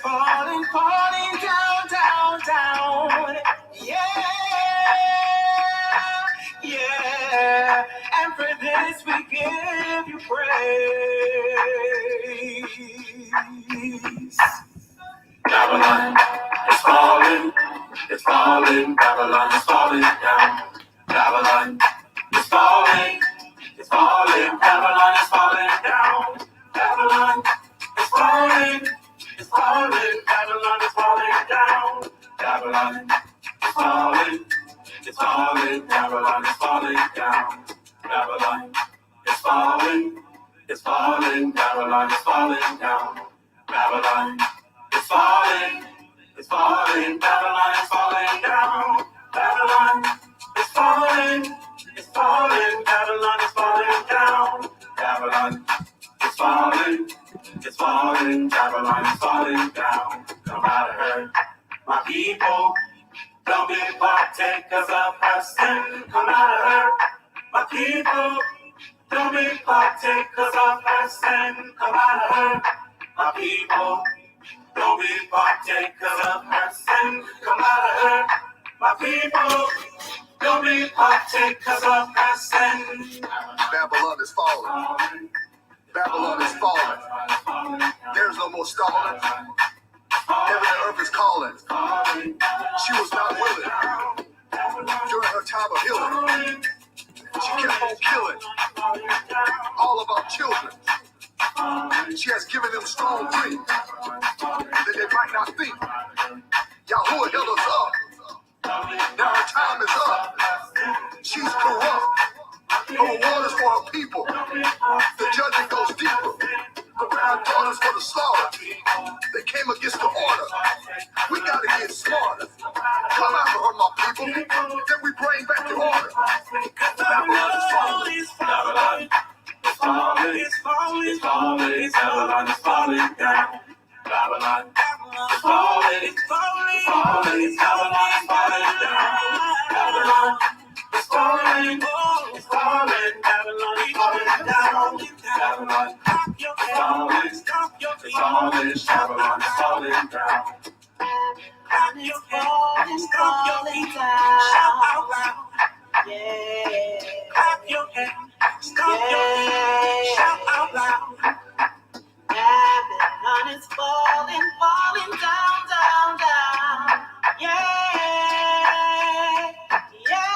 falling, falling down, down, down. Yeah, yeah. And for this we give you praise. Babylon is falling, it's falling. Babylon is falling down. Babylon is falling, it's falling. Babylon is falling down. Babylon is falling, it's falling. Babylon is falling down. Babylon is falling, it's falling. Babylon is falling down. Babylon is falling, it's falling. Babylon is falling down. Babylon is falling, it's falling. Babylon is falling down. Babylon is falling, it's falling. Babylon is falling down. Babylon is falling, it's falling. Babylon is falling down. Come out of her, my people. Don't be partakers of her sin. Come out of her, my people. Don't be partakers of her sin. Come out of her, my people. Don't be partakers of her sin. Come out of her, my people. Don't be partakers of her sin. Babylon is falling. Babylon is falling. There's no more stalling. Heaven and earth is calling. She was not willing. During her time of healing, she kept on killing all of our children. She has given them strong drink that they might not think. Yahuwah held us up. Now her time is up. She's corrupt. Her reward is for her people. The judgment goes deeper. Our daughters for the slaughter. They came against the order. We gotta get smarter. Come after her, my people. Then we bring back the order. Babylon is falling. Babylon is falling, it's falling, it's falling. Babylon is falling down. Babylon is falling, it's falling, falling. Babylon is falling down. Babylon is falling, it's falling. Babylon is falling down. Babylon is falling, stop your feet. Babylon is falling down. Clap your hands, stop your feet. Shout out loud. Yeah. Clap your hands, stop your feet. Shout out loud. Babylon is falling, falling down, down, down. Yeah, yeah.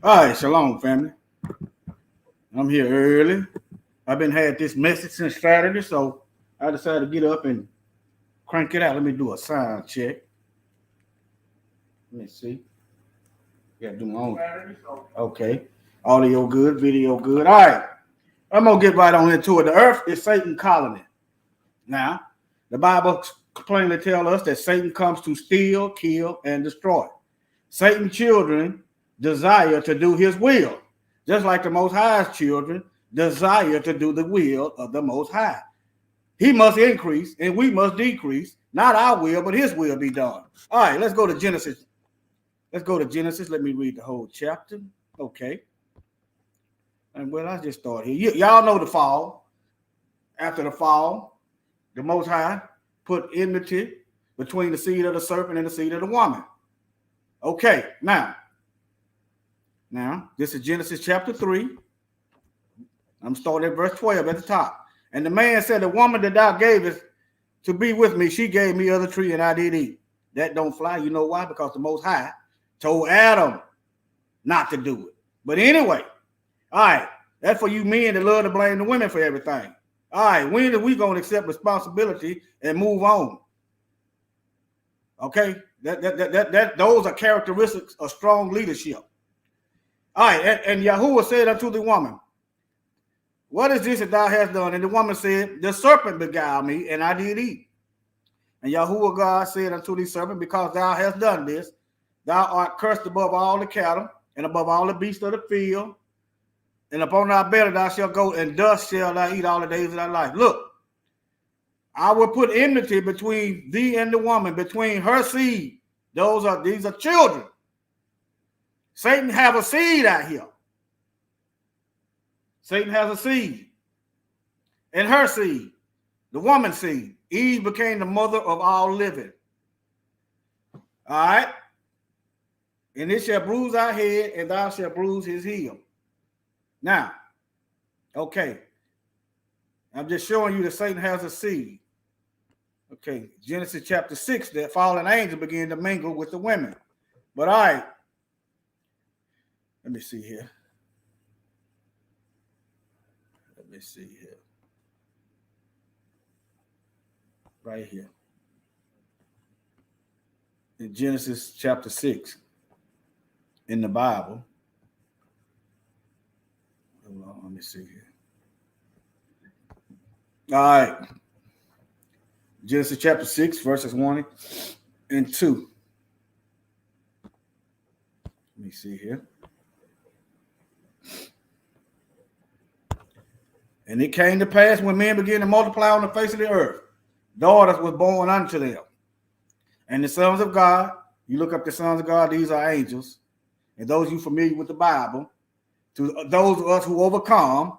All right, shalom, family. I'm here early. I've been had this message since Saturday, so I decided to get up and crank it out. Let me do a sound check. Let me see. Yeah, do my own. Okay. Audio good, video good. All right. I'm going to get right on into it. The earth is Satan's colony. Now, the Bible plainly tells us that Satan comes to steal, kill, and destroy. Satan's children desire to do his will, just like the Most High's children desire to do the will of the Most High. He must increase and we must decrease. Not our will, but his will be done. All right, let's go to Genesis. Let's go to Genesis. Let me read the whole chapter. Okay. And well, I just start here. Y'all know the fall. After the fall, the Most High put enmity between the seed of the serpent and the seed of the woman. Okay, now, this is Genesis chapter 3. I'm starting at verse 12 at the top. And the man said, the woman that thou gavest to be with me, she gave me of the tree and I did eat. That don't fly. You know why? Because the Most High told Adam not to do it. But anyway, all right, that's for you men that love to blame the women for everything. All right, when are we going to accept responsibility and move on? Okay, those are characteristics of strong leadership. All right, and Yahuwah said unto the woman, what is this that thou hast done? And the woman said, the serpent beguiled me, and I did eat. And Yahuwah God said unto the serpent, because thou hast done this, thou art cursed above all the cattle, and above all the beasts of the field, and upon thy belly thou shalt go, and dust shalt thou eat all the days of thy life. Look, I will put enmity between thee and the woman, between her seed. These are children. Satan have a seed out here. Satan has a seed. And her seed. The woman seed. Eve became the mother of all living. All right. And it shall bruise our head, and thou shalt bruise his heel. Now, okay. I'm just showing you that Satan has a seed. Okay. Genesis chapter 6, that fallen angel began to mingle with the women. But all right. Let me see here. Right here. In Genesis chapter 6 in the Bible. Hold on, let me see here. All right. Genesis chapter 6, verses 1 and 2. Let me see here. And it came to pass when men began to multiply on the face of the earth, daughters were born unto them. And the sons of God, you look up the sons of God, these are angels. And those you familiar with the Bible, to those of us who overcome,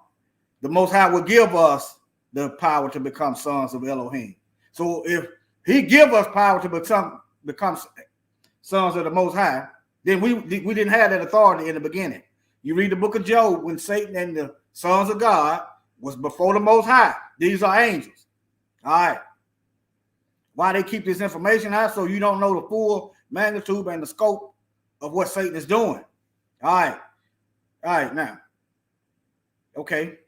the Most High will give us the power to become sons of Elohim. So if he give us power to become sons of the Most High, then we didn't have that authority in the beginning. You read the book of Job when Satan and the sons of God was before the Most High. These are angels. All right. Why they keep this information out? So you don't know the full magnitude and the scope of what Satan is doing. All right. All right, now. Okay.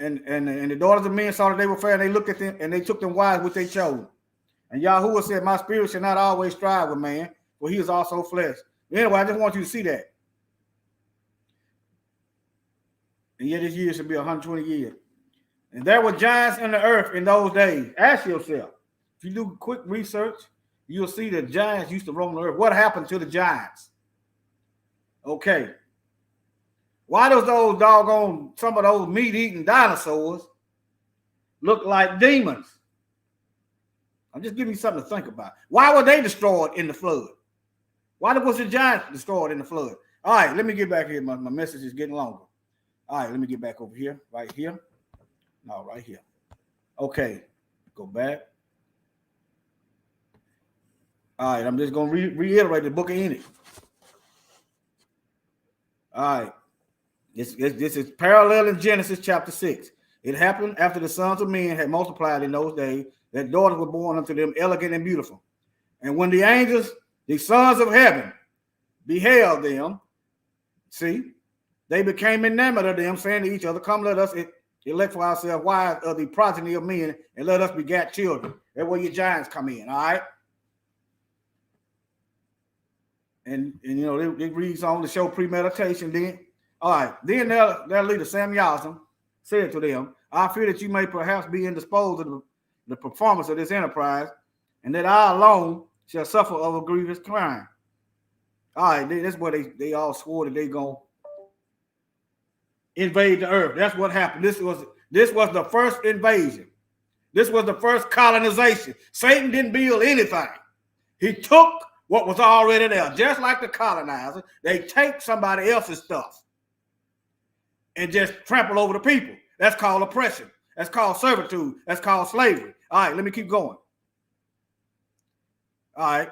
And the daughters of men saw that they were fair, and they looked at them, and they took them wives which they chose. And Yahuwah said, my spirit shall not always strive with man, for he is also flesh. Anyway, I just want you to see that. And yet this year should be 120 years. And there were giants in the earth in those days. Ask yourself, if you do quick research, you'll see that giants used to roam the earth. What happened to the giants? Okay. Why does those doggone, some of those meat-eating dinosaurs look like demons? I'm just giving you something to think about. Why were they destroyed in the flood? Why was the giants destroyed in the flood? All right, let me get back here. My message is getting longer. All right, let me get back over here, right here. No, right here. Okay, go back. All right, I'm just going to reiterate the book of Enoch. All right, this is parallel in Genesis chapter 6. It happened after the sons of men had multiplied in those days, that daughters were born unto them elegant and beautiful. And when the angels, the sons of heaven, beheld them, see, they became enamored of them, saying to each other, come, let us elect for ourselves wives of the progeny of men, and let us begat children. That's where your giants come in, all right? And you know, it reads on to show premeditation then. All right, then their leader, Sam Yasm, said to them, I fear that you may perhaps be indisposed of the performance of this enterprise, and that I alone shall suffer of a grievous crime. All right, that's where they all swore that they going to invade the earth. That's what happened. This was the first invasion. This was the first colonization. Satan didn't build anything. He took what was already there. Just like the colonizer, they take somebody else's stuff and just trample over the people. That's called oppression. That's called servitude. That's called slavery. All right, let me keep going. All right.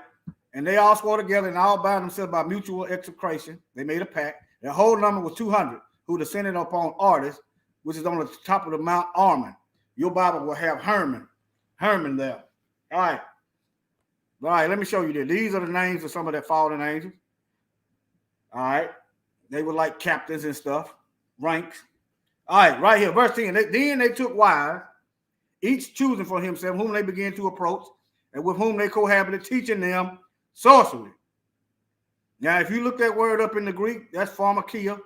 And they all swore together and all bound themselves by mutual execration. They made a pact. Their whole number was 200 who descended upon Ardis, which is on the top of the Mount Armon. Your Bible will have Hermon there. All right. All right, let me show you this. These are the names of some of that fallen angels. All right. They were like captains and stuff, ranks. All right, right here, verse 10. Then they took wives, each choosing for himself whom they began to approach, and with whom they cohabited, teaching them sorcery. Now, if you look that word up in the Greek, that's pharmakia,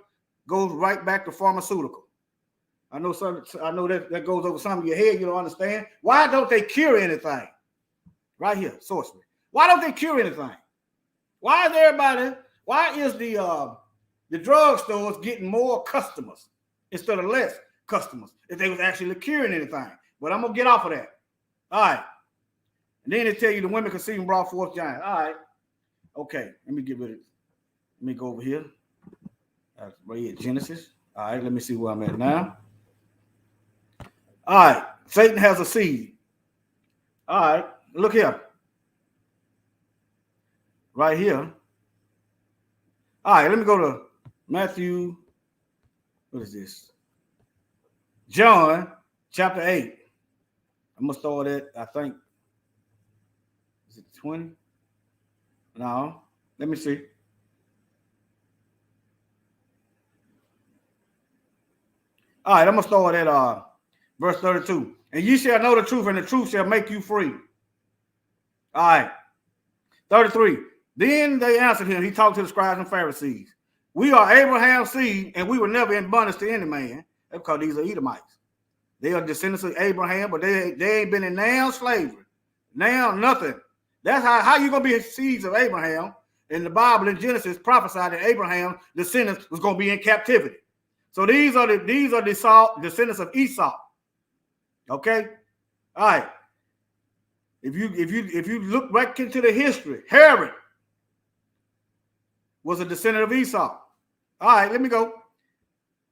goes right back to pharmaceutical. I know that goes over some of your head, you don't understand. Why don't they cure anything? Right here, sorcery. Why don't they cure anything? Why is the drugstores getting more customers instead of less customers if they was actually curing anything? But I'm gonna get off of that. All right. And then they tell you the women conceived and brought forth giants. All right. Okay. Let me go over here. Right here, Genesis. All right. Let me see where I'm at now. All right. Satan has a seed. All right, look here. Right here. All right, let me go to Matthew. What is this? John chapter 8. I'm gonna start at, I think, is it 20? No, let me see. All right, I'm gonna start at verse 32. And ye shall know the truth, and the truth shall make you free. All right, 33. Then they answered him. He talked to the scribes and Pharisees. We are Abraham's seed, and we were never in bondage to any man. That's because these are Edomites. They are descendants of Abraham, but they ain't been in now slavery. Now nothing. That's how you gonna be seeds of Abraham. In the Bible in Genesis prophesied that Abraham's descendants was gonna be in captivity. So these are the descendants of Esau. Okay, all right. If you look back into the history, Herod was a descendant of Esau. All right, let me go.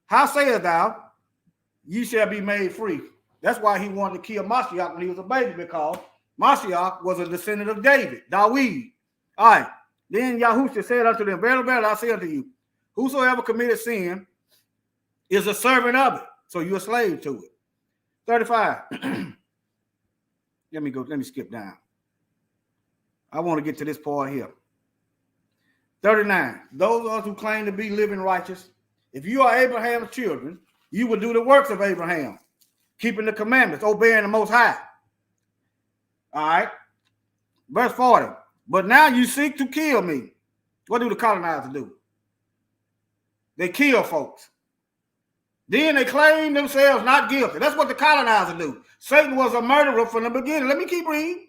How sayest thou, ye shall be made free? That's why he wanted to kill Mashiach when he was a baby, because Mashiach was a descendant of David, Dawid. All right. Then Yahushua said unto them, verily, verily, I say unto you, whosoever committed sin is a servant of it. So you're a slave to it. 35. Let me skip down. I want to get to this part here. 39. Those of us who claim to be living righteous, if you are Abraham's children, you will do the works of Abraham, keeping the commandments, obeying the Most High. All right. Verse 40. But now you seek to kill me. What do the colonizers do? They kill folks. Then they claim themselves not guilty. That's what the colonizers do. Satan was a murderer from the beginning. Let me keep reading.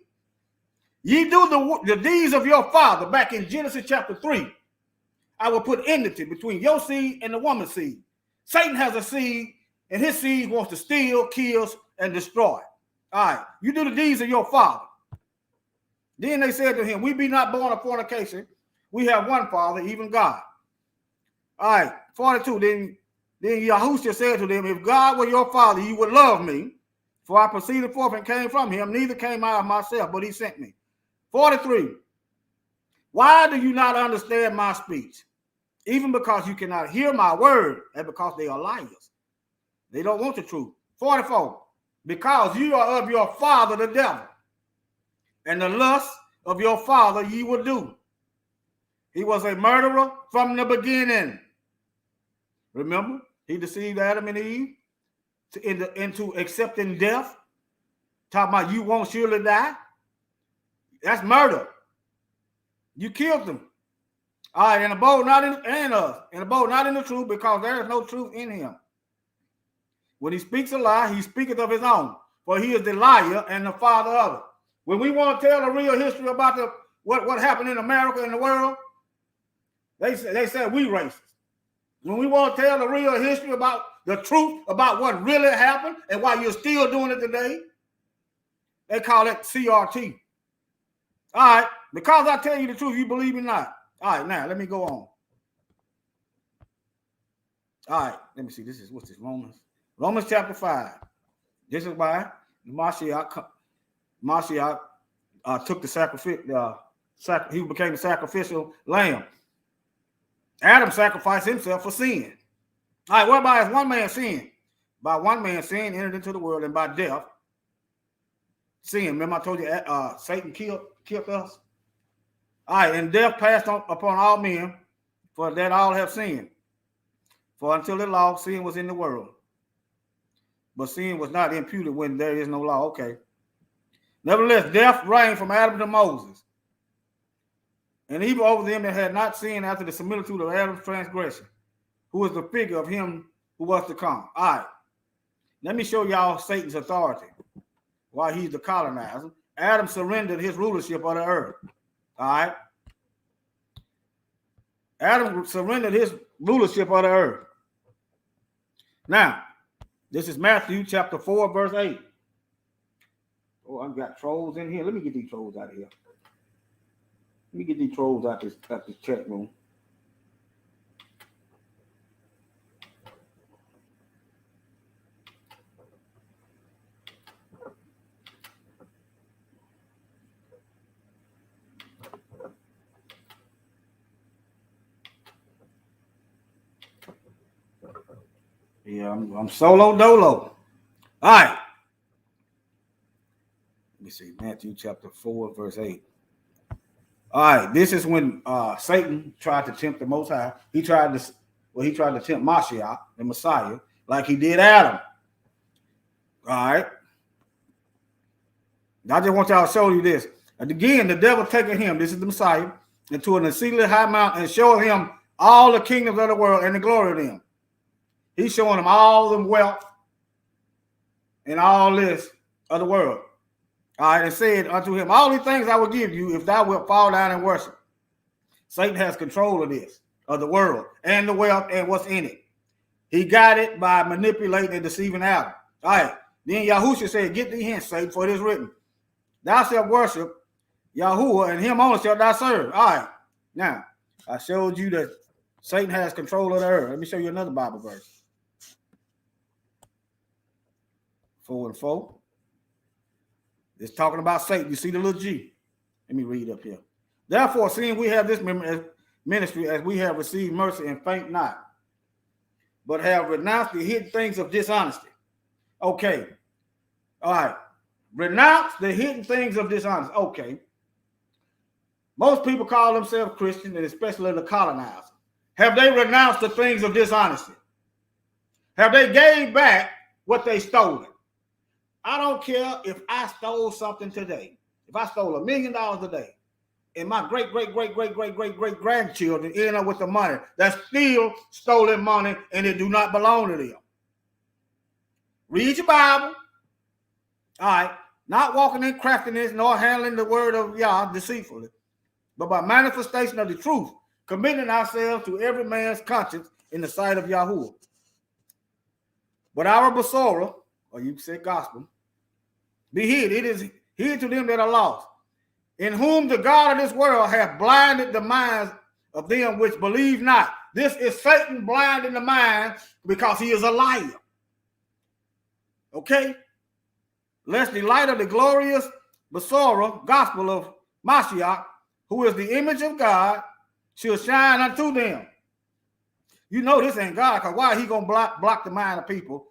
Ye do the deeds of your father. Back in Genesis chapter 3, I will put enmity between your seed and the woman's seed. Satan has a seed, and his seed wants to steal, kill, and destroy. All right, you do the deeds of your father. Then they said to him, we be not born of fornication. We have one Father, even God. All right, 42. Then Yahushua said to them, if God were your father, you would love me, for I proceeded forth and came from him. Neither came I of myself, but he sent me. 43. Why do you not understand my speech? Even because you cannot hear my word, and because they are liars. They don't want the truth. 44. Because you are of your father, the devil, and the lust of your father ye will do. He was a murderer from the beginning. Remember, he deceived Adam and Eve into accepting death. Talking about you won't surely die. That's murder. You killed them. All right, and abode not in the truth, because there is no truth in him. When he speaks a lie, he speaketh of his own, for he is the liar and the father of it. When we want to tell the real history about what happened in America and the world, they say we racist. When we want to tell the real history about the truth about what really happened and why you're still doing it today, they call it CRT. All right, because I tell you the truth, you believe me not. All right, now let me go on. All right, let me see. What's this? Romans chapter 5. This is why Mashiach took the sacrifice. He became the sacrificial lamb. Adam sacrificed himself for sin. All right, whereby as one man sinned, by one man sin entered into the world, and by death, sin. Remember I told you Satan killed us? All right, and death passed upon all men, for that all have sinned. For until the law, sin was in the world. But sin was not imputed when there is no law. Okay. Nevertheless, death reigned from Adam to Moses, and even over them that had not sinned after the similitude of Adam's transgression, who is the figure of him who was to come. All right. Let me show y'all Satan's authority. While he's the colonizer, Adam surrendered his rulership of the earth. All right. Adam surrendered his rulership of the earth. Now, this is Matthew chapter 4, verse 8. Oh, I've got trolls in here. Let me get these trolls out of here. Let me get these trolls out this chat room. Yeah, I'm solo dolo. All right. Let me see. Matthew chapter 4, verse 8. All right. This is when Satan tried to tempt the Most High. He tried to tempt Mashiach, the Messiah, like he did Adam. All right. I just want y'all to show you this. And again, the devil taking him, this is the Messiah, into an exceedingly high mountain and showing him all the kingdoms of the world and the glory of them. He's showing him all the wealth and all this of the world. All right, and said unto him, all these things I will give you if thou wilt fall down and worship. Satan has control of this, of the world and the wealth and what's in it. He got it by manipulating and deceiving Adam. All right, then Yahushua said, get thee hence, Satan, for it is written, thou shalt worship Yahuwah, and him only shalt thou serve. All right, now, I showed you that Satan has control of the earth. Let me show you another Bible verse. 4 and 4. It's talking about Satan. You see the little G. Let me read up here. Therefore, seeing we have this ministry as we have received mercy and faint not, but have renounced the hidden things of dishonesty. Okay. All right. Renounce the hidden things of dishonesty. Okay. Most people call themselves Christian, and especially the colonizers. Have they renounced the things of dishonesty? Have they gave back what they stolen? I don't care if I stole something today. If I stole $1 million today, and my great grandchildren end up with the money, that's still stolen money, and it do not belong to them. Read your Bible. All right. Not walking in craftiness, nor handling the word of Yah deceitfully, but by manifestation of the truth, committing ourselves to every man's conscience in the sight of Yahuwah. But our Besorah, or you say gospel, be hid. It is hid to them that are lost, in whom the God of this world hath blinded the minds of them which believe not. This is Satan blinding the mind because he is a liar. Okay? Lest the light of the glorious Besorah, gospel of Mashiach, who is the image of God, shall shine unto them. You know this ain't God, because why he going to block the mind of people?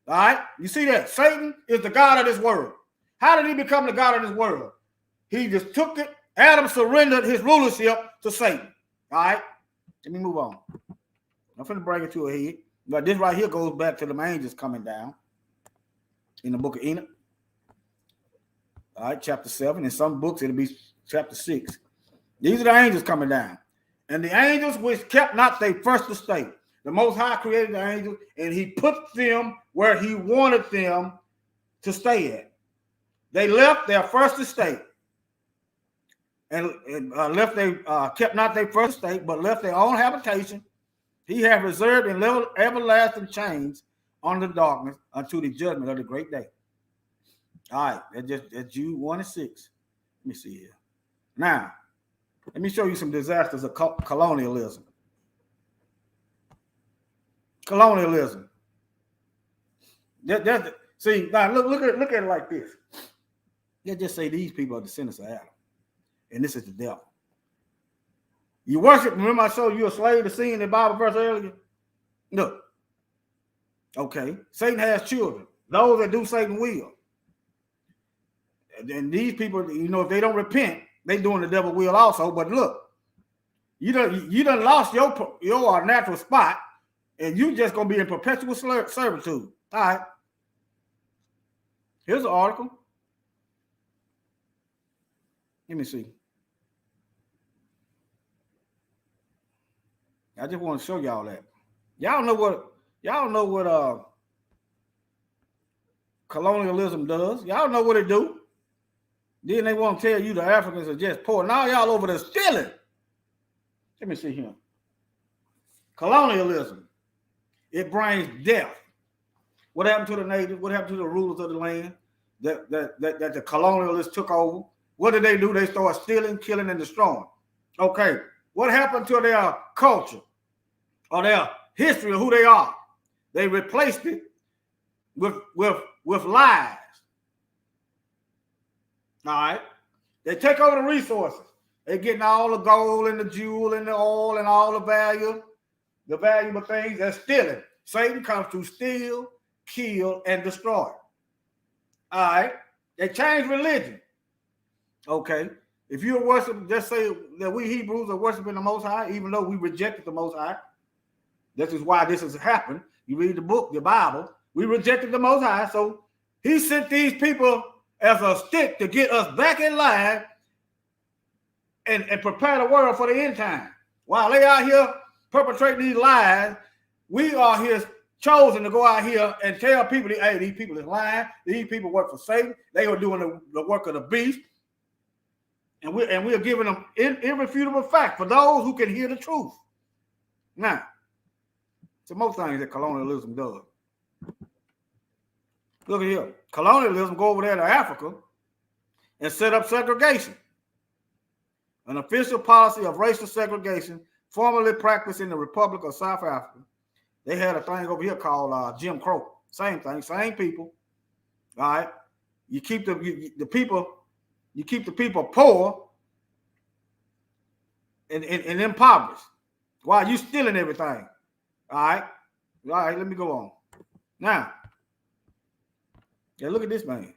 All right? You see that? Satan is the God of this world. How did he become the God of this world? He just took it. Adam surrendered his rulership to Satan. All right? Let me move on. I'm finna bring it to a head. But this right here goes back to the angels coming down in the book of Enoch. All right, chapter 7. In some books, it'll be chapter 6. These are the angels coming down. And the angels which kept not their first estate. The Most High created the angels, and he put them where he wanted them to stay at. They left their first estate and kept not their first estate, but left their own habitation. He hath reserved in everlasting chains on the darkness unto the judgment of the great day. All right, that's Jude 1 and 6. Let me see here. Now, let me show you some disasters of colonialism. Colonialism. See, now look at it like this. Let's just say these people are descendants of Adam, and this is the devil. You worship. Remember, I showed you a slave to sin in the Bible verse earlier. Look. Okay, Satan has children. Those that do Satan's will. And these people, you know, if they don't repent, they doing the devil's will also. But look, you done lost your natural spot, and you just gonna be in perpetual servitude. All right. Here's an article. Let me see. I just want to show y'all that. Y'all know what colonialism does. Y'all know what it do. Then they want to tell you the Africans are just poor. Now y'all over there stealing. Let me see here. Colonialism. It brings death. What happened to the natives? What happened to the rulers of the land that the colonialists took over? What did they do? They started stealing, killing, and destroying. Okay. What happened to their culture or their history of who they are? They replaced it with lies. All right. They take over the resources. They're getting all the gold and the jewel and the oil and all the valuable things. They're stealing. Satan comes to steal, kill, and destroy. All right. They changed religion. Okay. If you're worshiping, just say that we Hebrews are worshiping the Most High, even though we rejected the Most High. This is why this has happened. You read the book, the Bible. We rejected the Most High. So he sent these people as a stick to get us back in line and prepare the world for the end time. While they out here perpetrating these lies, we are here chosen to go out here and tell people, hey, these people is lying. These people work for Satan. They are doing the work of the beast. And we are giving them irrefutable fact for those who can hear the truth. Now, so most things that colonialism does. Look at here. Colonialism go over there to Africa and set up segregation. An official policy of racial segregation formerly practiced in the Republic of South Africa. They had a thing over here called Jim Crow. Same thing, same people. All right. You keep the people poor and impoverished while you stealing everything. All right, let me go on. Now, yeah, look at this man.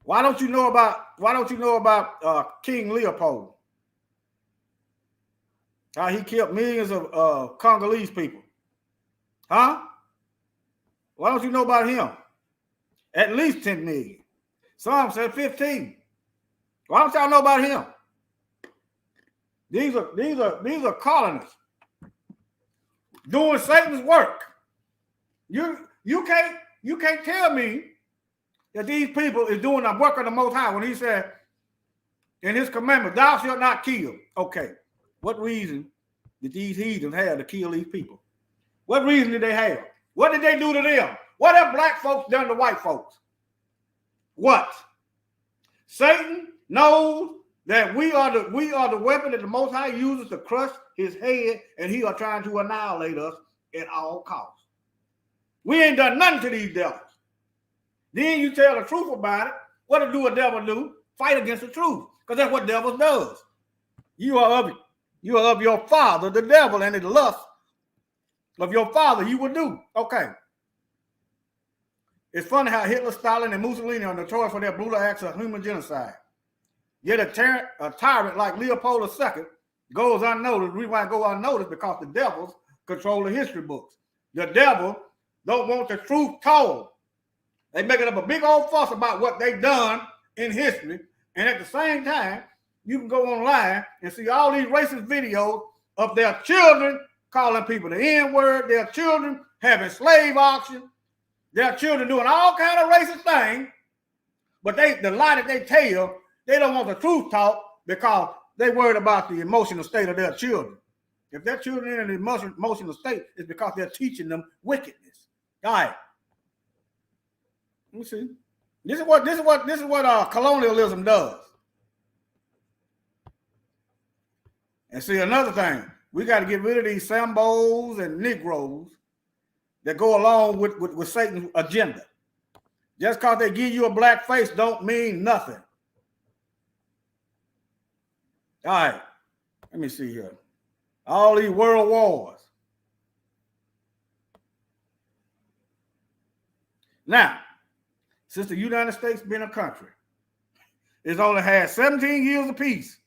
Why don't you know about King Leopold? How he killed millions of Congolese people. Huh? Why don't you know about him? At least 10 million. Some said 15. Why don't y'all know about him? These are colonists doing Satan's work. You can't tell me that these people is doing the work of the Most High when he said in his commandment, thou shalt not kill. Okay, what reason did these heathens have to kill these people? What reason did they have? What did they do to them? What have black folks done to white folks? What? Satan knows that we are the weapon that the Most High uses to crush his head, and he are trying to annihilate us at all costs. We ain't done nothing to these devils. Then you tell the truth about it. What do a devil do? Fight against the truth, because that's what devils does. You are of your father, the devil, and the lust of your father you will do. Okay. It's funny how Hitler, Stalin, and Mussolini are notorious for their brutal acts of human genocide. Yet a tyrant like Leopold II goes unnoticed. The reason why it goes unnoticed because the devils control the history books. The devil don't want the truth told. They making up a big old fuss about what they done in history, and at the same time, you can go online and see all these racist videos of their children calling people the N-word, their children having slave auctions, their children doing all kind of racist things, but the lie that they tell, they don't want the truth taught because they worried about the emotional state of their children. If their children are in an emotional state, it's because they're teaching them wickedness. All right. Let me see. This is what colonialism does. And see, another thing, we got to get rid of these Sambos and Negroes that go along with Satan's agenda. Just because they give you a black face don't mean nothing. All right, let me see here. All these world wars. Now, since the United States been a country, it's only had 17 years of peace.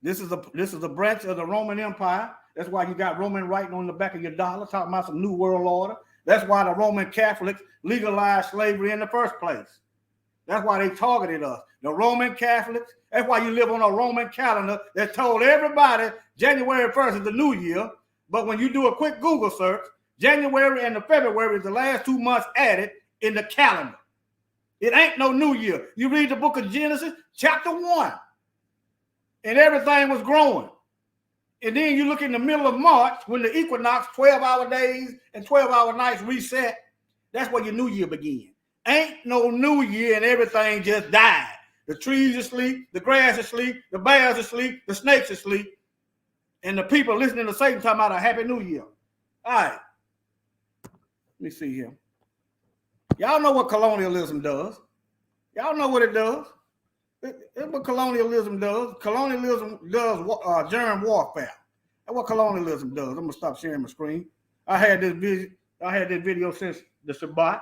This is a branch of the Roman Empire. That's why you got Roman writing on the back of your dollar, talking about some new world order. That's why the Roman Catholics legalized slavery in the first place. That's why they targeted us. The Roman Catholics. That's why you live on a Roman calendar that told everybody January 1st is the new year. But when you do a quick Google search, January and the February is the last 2 months added in the calendar. It ain't no new year. You read the book of Genesis, chapter 1, and everything was growing. And then you look in the middle of March when the equinox, 12-hour days and 12-hour nights reset. That's where your new year begins. Ain't no new year and everything just died. The trees are asleep, the grass is asleep, the bears are asleep, the snakes are asleep, and the people listening to Satan talking about a happy new year. All right. Let me see here. Y'all know what colonialism does. Y'all know what it does. It's what colonialism does. Colonialism does germ warfare. That's what colonialism does. I'm going to stop sharing my screen. I had this video since the Shabbat,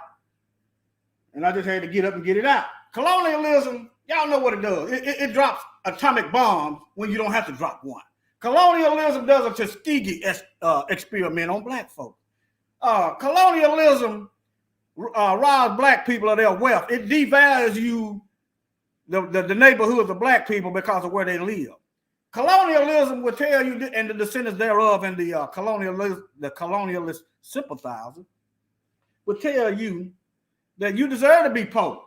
and I just had to get up and get it out. Colonialism, y'all know what it does. It drops atomic bombs when you don't have to drop one. Colonialism does a Tuskegee experiment on black folks. Colonialism robs black people of their wealth. It devalues the neighborhoods of black people because of where they live. Colonialism will tell you, and the descendants thereof, and the colonialist sympathizers will tell you that you deserve to be poor.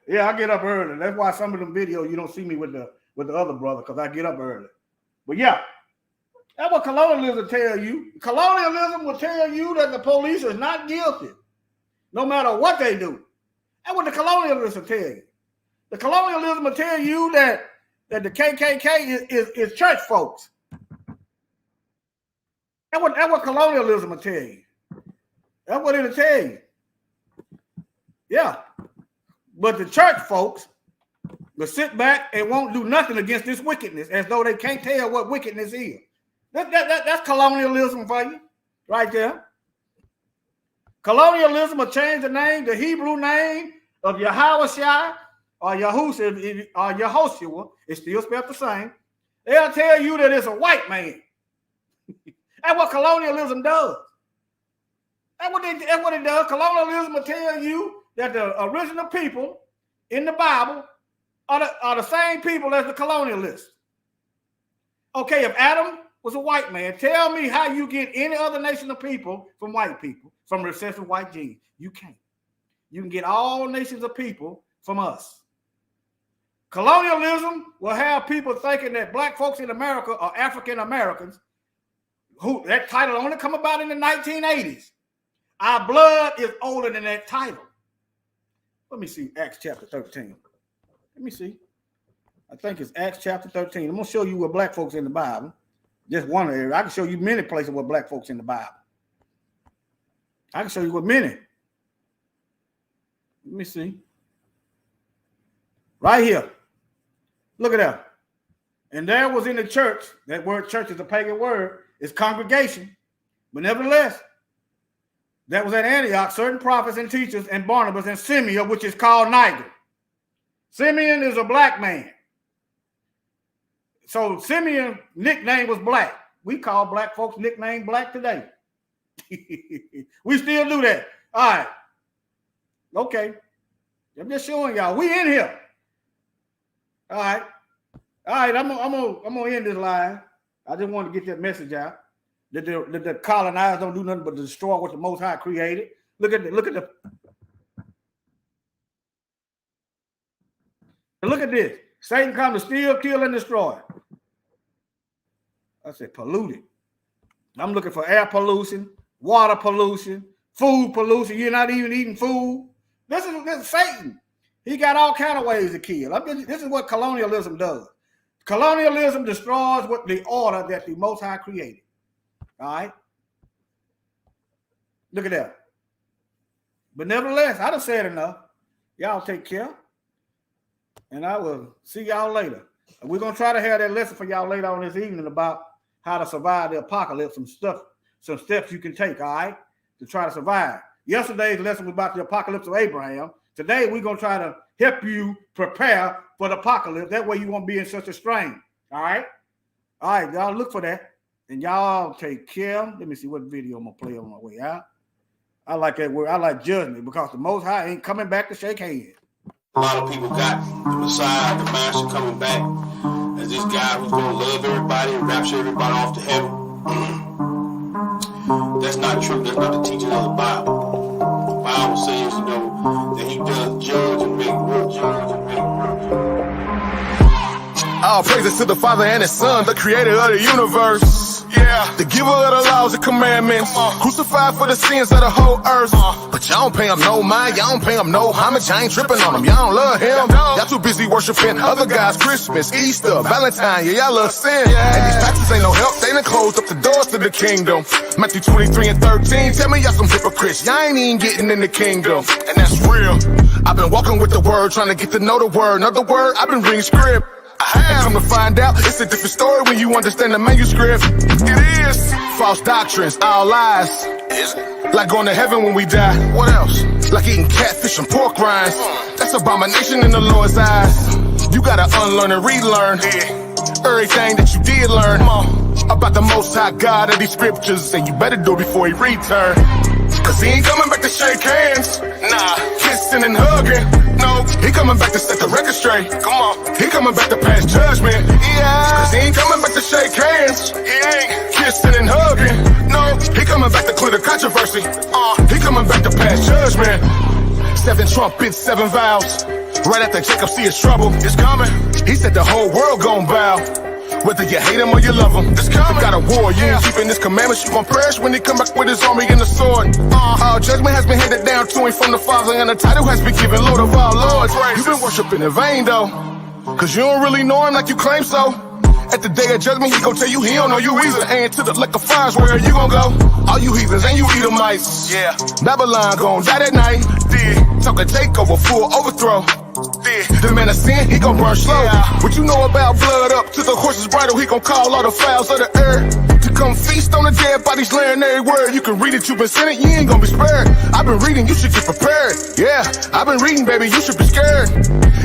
Yeah, I get up early. That's why some of them videos you don't see me with the other brother, because I get up early. But yeah, that's what colonialism tell you. Colonialism will tell you that the police is not guilty, no matter what they do. That's what the colonialists will tell you. The colonialism will tell you that the KKK is church folks. That's what colonialism will tell you. That's what it'll tell you. Yeah. But the church folks will sit back and won't do nothing against this wickedness, as though they can't tell what wickedness is. That's colonialism for you, right there. Colonialism will change the Hebrew name of Yahushua or Yahushua or Yehoshua. It's still spelled the same. They'll tell you that it's a white man. That's what colonialism does. That's what it does. Colonialism will tell you that the original people in the Bible are the same people as the colonialists. Okay, if Adam was a white man, tell me how you get any other nation of people from white people, from recessive white genes. You can't. You can get all nations of people from us. Colonialism will have people thinking that black folks in America are African Americans. Who that title only come about in the 1980s. Our blood is older than that title. Let me see Acts chapter 13. Let me see. I think it's Acts chapter 13. I'm going to show you what black folks in the Bible. Just one area. I can show you many places where black folks in the Bible. I can show you what many. Let me see. Right here. Look at that. And there was in the church, that word church is a pagan word, it's congregation. But nevertheless, that was at Antioch, certain prophets and teachers, and Barnabas and Simeon, which is called Niger. Simeon is a black man. So Simeon's nickname was Black. We call black folks nickname Black today. We still do that. All right. Okay. I'm just showing y'all. We in here. All right. All right. I'm gonna end this line. I just want to get that message out. That the colonized don't do nothing but destroy what the Most High created. Look at this. Satan comes to steal, kill, and destroy. I said polluted. I'm looking for air pollution, water pollution, food pollution. You're not even eating food. This is Satan. He got all kind of ways to kill. This is what colonialism does. Colonialism destroys what the order that the Most High created. All right. Look at that. But nevertheless, I done said enough. Y'all take care. And I will see y'all later. We're going to try to have that lesson for y'all later on this evening about how to survive the apocalypse, some steps you can take, all right, to try to survive. Yesterday's lesson was about the apocalypse of Abraham. Today, we're going to try to help you prepare for the apocalypse. That way you won't be in such a strain, all right? All right, y'all look for that. And y'all take care. Let me see what video I'm going to play on my way out. I like that word. I like judgment because the Most High ain't coming back to shake hands. A lot of people got the Messiah, the Master coming back as this guy who's going to love everybody and rapture everybody off to heaven. That's not true. That's not the teaching of the Bible. The Bible says, that he does judge and make rules. All praises to the Father and His Son, the creator of the universe. Yeah, the giver of the laws and commandments, crucified for the sins of the whole earth. But y'all don't pay him no mind, y'all don't pay him no homage. I ain't tripping on him, y'all don't love him. Y'all too busy worshiping other guys, Christmas, Easter, Valentine, yeah, y'all love sin. And these taxes ain't no help, they done closed up the doors to the kingdom. Matthew 23 and 13, tell me y'all some hypocrites, y'all ain't even getting in the kingdom. And that's real. I've been walking with the word, trying to get to know the word. Another word, I've been reading script. And come to find out, it's a different story when you understand the manuscript. It is. False doctrines, all lies. Is it? Like going to heaven when we die. What else? Like eating catfish and pork rinds. That's abomination in the Lord's eyes. You gotta unlearn and relearn. Everything that you did learn about the Most High God of these scriptures, and you better do it before he return. Cause he ain't coming back to shake hands. Nah, kissing and hugging. No, he coming back to set the record straight. Come on, he coming back to pass judgment. Yeah, cause he ain't coming back to shake hands. He ain't kissing and hugging. No, he coming back to clear the controversy. He coming back to pass judgment. 7 trumpets, 7 vows. Right after Jacob see his trouble, it's coming. He said the whole world gon' bow. Whether you hate him or you love him, it's coming. Got a war, you ain't keeping his commandments, you gon' perish when he come back with his army and the sword. All judgment has been handed down to him from the Father, and the title has been given Lord of all lords. You've been worshiping in vain though, cause you don't really know him like you claim so. At the day of judgment, he gon' tell you he don't know you either. And to the liquor fires, where you gon' go? All you heathens and you Edomites. Yeah, Babylon gon' die that night. Talk a takeover, full overthrow. The man of sin, he gon' burn slow. What you know about blood up to the horse's bridle? He gon' call all the fowls of the earth to come feast on the dead bodies, laying every word. You can read it, you been sinning, you ain't gon' be spared. I've been reading, you should get prepared. Yeah, I've been reading, baby, you should be scared.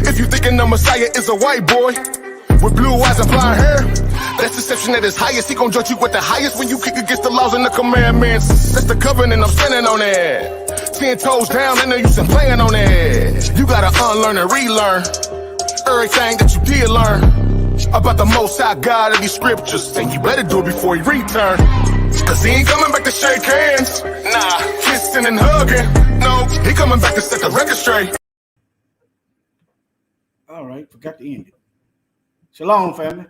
If you thinking the Messiah is a white boy with blue eyes and blonde hair, that's deception at its highest. He gon' judge you with the highest when you kick against the laws and the commandments. That's the covenant, I'm standing on it. 10 toes down, and no use in playing on it. You gotta unlearn and relearn everything that you did learn about the Most High God of these scriptures, and you better do it before he return. Cause he ain't coming back to shake hands. Nah, kissing and hugging. No, he coming back to set the record straight. All right, forgot to end it. Shalom, family.